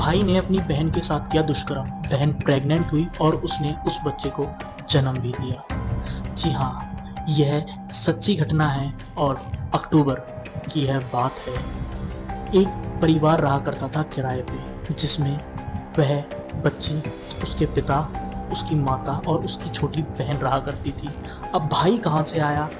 भाई ने अपनी बहन के साथ किया दुष्कर्म। बहन प्रेग्नेंट हुई और उसने उस बच्चे को जन्म भी दिया। जी हाँ, यह सच्ची घटना है और अक्टूबर की यह बात है। एक परिवार रहा करता था किराए पे, जिसमें वह बच्ची, उसके पिता, उसकी माता और उसकी छोटी बहन रहा करती थी। अब भाई कहाँ से आया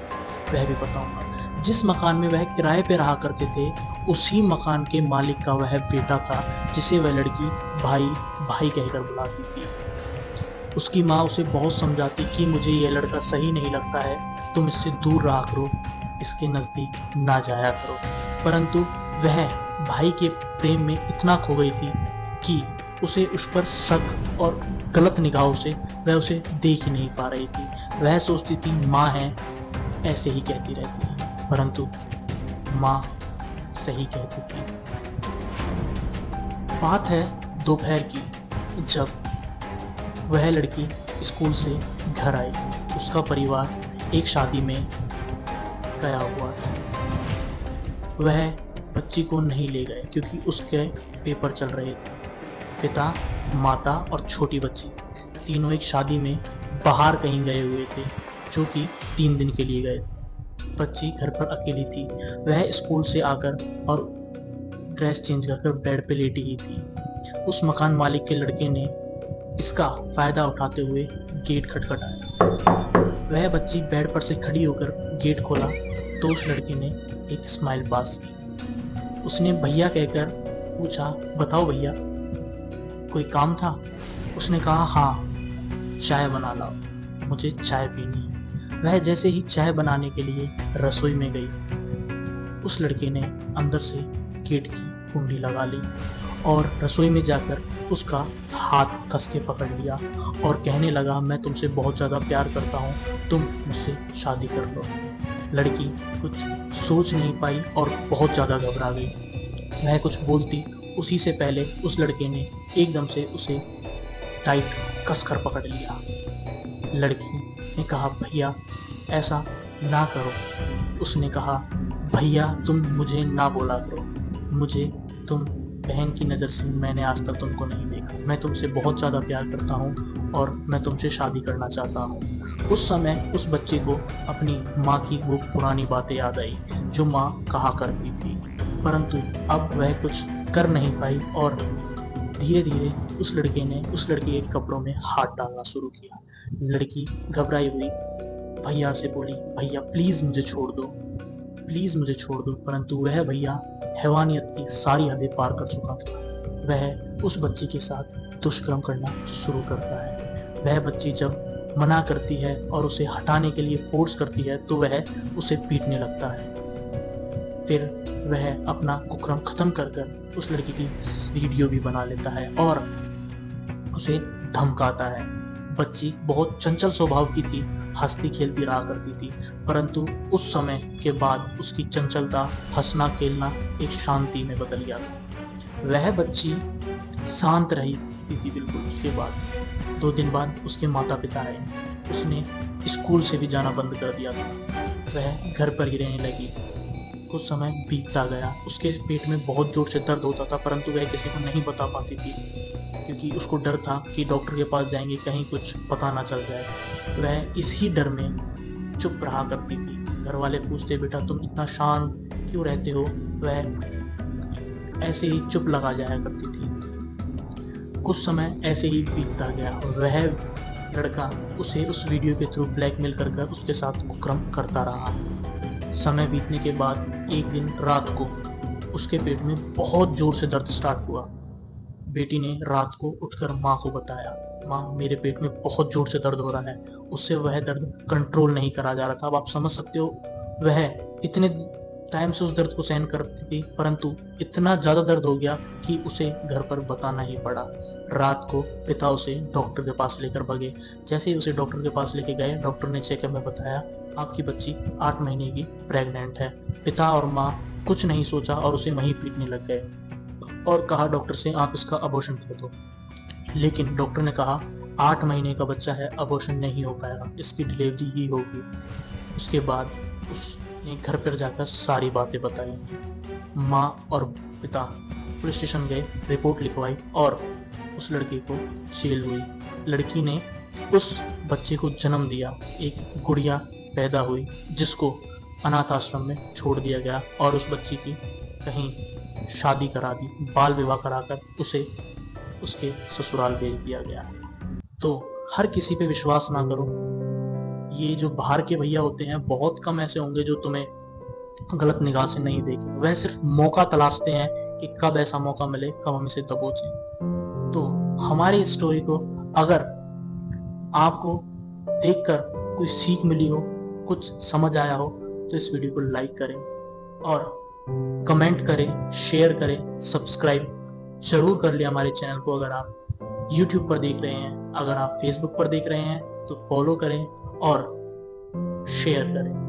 वह भी बताऊंगा। जिस मकान में वह किराए पे रहा करते थे, उसी मकान के मालिक का वह बेटा था, जिसे वह लड़की भाई भाई कहकर बुलाती थी। उसकी माँ उसे बहुत समझाती कि मुझे यह लड़का सही नहीं लगता है, तुम इससे दूर रहा करो, इसके नज़दीक ना जाया करो। परंतु वह भाई के प्रेम में इतना खो गई थी कि उसे उस पर शक और गलत निगाहों से वह उसे देख ही नहीं पा रही थी। वह सोचती थी माँ है, ऐसे ही कहती रहती है, परंतु माँ सही कहती थी। बात है दोपहर की, जब वह लड़की स्कूल से घर आई। उसका परिवार एक शादी में गया हुआ था। वह बच्ची को नहीं ले गए क्योंकि उसके पेपर चल रहे थे। पिता, माता और छोटी बच्ची तीनों एक शादी में बाहर कहीं गए हुए थे, जो कि 3 दिन के लिए गए थे। बच्ची घर पर अकेली थी। वह स्कूल से आकर और ड्रेस चेंज कर बेड पे लेटी ही थी। उस मकान मालिक के लड़के ने इसका फायदा उठाते हुए गेट खटखटाया। वह बच्ची बेड पर से खड़ी होकर गेट खोला तो उस लड़के ने एक स्माइल पास की। उसने भैया कहकर पूछा, बताओ भैया, कोई काम था? उसने कहा, हाँ, चाय बना लाओ, मुझे चाय पीनी है। वह जैसे ही चाय बनाने के लिए रसोई में गई, उस लड़के ने अंदर से गेट की कुंडी लगा ली और रसोई में जाकर उसका हाथ कस के पकड़ लिया और कहने लगा, मैं तुमसे बहुत ज़्यादा प्यार करता हूँ, तुम मुझसे शादी कर लो। लड़की कुछ सोच नहीं पाई और बहुत ज़्यादा घबरा गई। वह कुछ बोलती उसी से पहले उस लड़के ने एकदम से उसे टाइट कस कर पकड़ लिया। लड़की ने कहा, भैया ऐसा ना करो। उसने कहा, भैया तुम मुझे ना बोला करो, मुझे तुम बहन की नज़र से मैंने आज तक तुमको नहीं देखा। मैं तुमसे बहुत ज़्यादा प्यार करता हूँ और मैं तुमसे शादी करना चाहता हूँ। उस समय उस बच्चे को अपनी माँ की वो पुरानी बातें याद आई जो माँ कहा करती थी, परंतु अब वह कुछ कर नहीं पाई और धीरे धीरे उस लड़के ने उस लड़की के कपड़ों में हाथ डालना शुरू किया। लड़की घबराई हुई भैया से बोली, भैया प्लीज़ मुझे छोड़ दो, प्लीज़ मुझे छोड़ दो। परंतु वह भैया हैवानियत की सारी हदें पार कर चुका था। वह उस बच्ची के साथ दुष्कर्म करना शुरू करता है। वह बच्ची जब मना करती है और उसे हटाने के लिए फोर्स करती है तो वह उसे पीटने लगता है। फिर वह अपना कुकर्म खत्म कर कर उस लड़की की वीडियो भी बना लेता है और उसे धमकाता है। बच्ची बहुत चंचल स्वभाव की थी, हंसती खेलती रहा करती थी, परंतु उस समय के बाद उसकी चंचलता, हंसना खेलना एक शांति में बदल गया था। वह बच्ची शांत रही थी बिल्कुल। उसके बाद 2 दिन बाद उसके माता पिता आए। उसने स्कूल से भी जाना बंद कर दिया था। वह घर पर ही रहने लगी। कुछ समय बीतता गया। उसके पेट में बहुत जोर से दर्द होता था, परंतु वह किसी को नहीं बता पाती थी क्योंकि उसको डर था कि डॉक्टर के पास जाएंगे कहीं कुछ पता ना चल जाए। वह इसी डर में चुप रहा करती थी। घर वाले पूछते, बेटा तुम इतना शांत क्यों रहते हो? वह ऐसे ही चुप लगा जाया करती थी। कुछ समय ऐसे ही बीतता गया और वह लड़का उसे उस वीडियो के थ्रू ब्लैकमेल कर कर उसके साथ कुकर्म करता रहा। समय बीतने के बाद एक दिन रात को उसके पेट में बहुत जोर से दर्द स्टार्ट हुआ। बेटी ने रात को उठकर माँ को बताया, माँ मेरे पेट में बहुत जोर से दर्द हो रहा है। उससे वह दर्द कंट्रोल नहीं करा जा रहा था। अब आप समझ सकते हो, वह इतने टाइम से उस दर्द को सहन करती थी, परंतु इतना ज़्यादा दर्द हो गया कि उसे घर पर बताना ही पड़ा। रात को पिता उसे डॉक्टर के पास लेकर भगे। जैसे ही उसे डॉक्टर के पास लेके गए, डॉक्टर ने चेकअप में बताया, आपकी बच्ची 8 महीने की प्रेग्नेंट है। पिता और माँ कुछ नहीं सोचा और उसे वहीं पीटने लग गए और कहा डॉक्टर से, आप इसका अबॉर्शन कर दो। लेकिन डॉक्टर ने कहा 8 महीने का बच्चा है, अबॉर्शन नहीं हो पाएगा, इसकी डिलीवरी ही होगी। उसके बाद उसने घर पर जाकर सारी बातें बताई। माँ और पिता पुलिस स्टेशन गए, रिपोर्ट लिखवाई और उस लड़के को जेल हुई। लड़की ने उस बच्चे को जन्म दिया, एक गुड़िया पैदा हुई जिसको अनाथ आश्रम में छोड़ दिया गया और उस बच्ची की कहीं शादी करा दी, बाल विवाह कराकर उसे उसके ससुराल भेज दिया गया। तो हर किसी पे विश्वास ना करो। ये जो बाहर के भैया होते हैं, बहुत कम ऐसे होंगे जो तुम्हें गलत निगाह से नहीं देखें। वह सिर्फ मौका तलाशते हैं कि कब ऐसा मौका मिले, कब हम इसे दबोचें। तो हमारी इस स्टोरी को अगर आपको देखकर कोई सीख मिली हो, कुछ समझ आया हो, तो इस वीडियो को लाइक करें और कमेंट करें, शेयर करें, सब्सक्राइब जरूर कर ले हमारे चैनल को। अगर आप YouTube पर देख रहे हैं, अगर आप Facebook पर देख रहे हैं तो फॉलो करें और शेयर करें।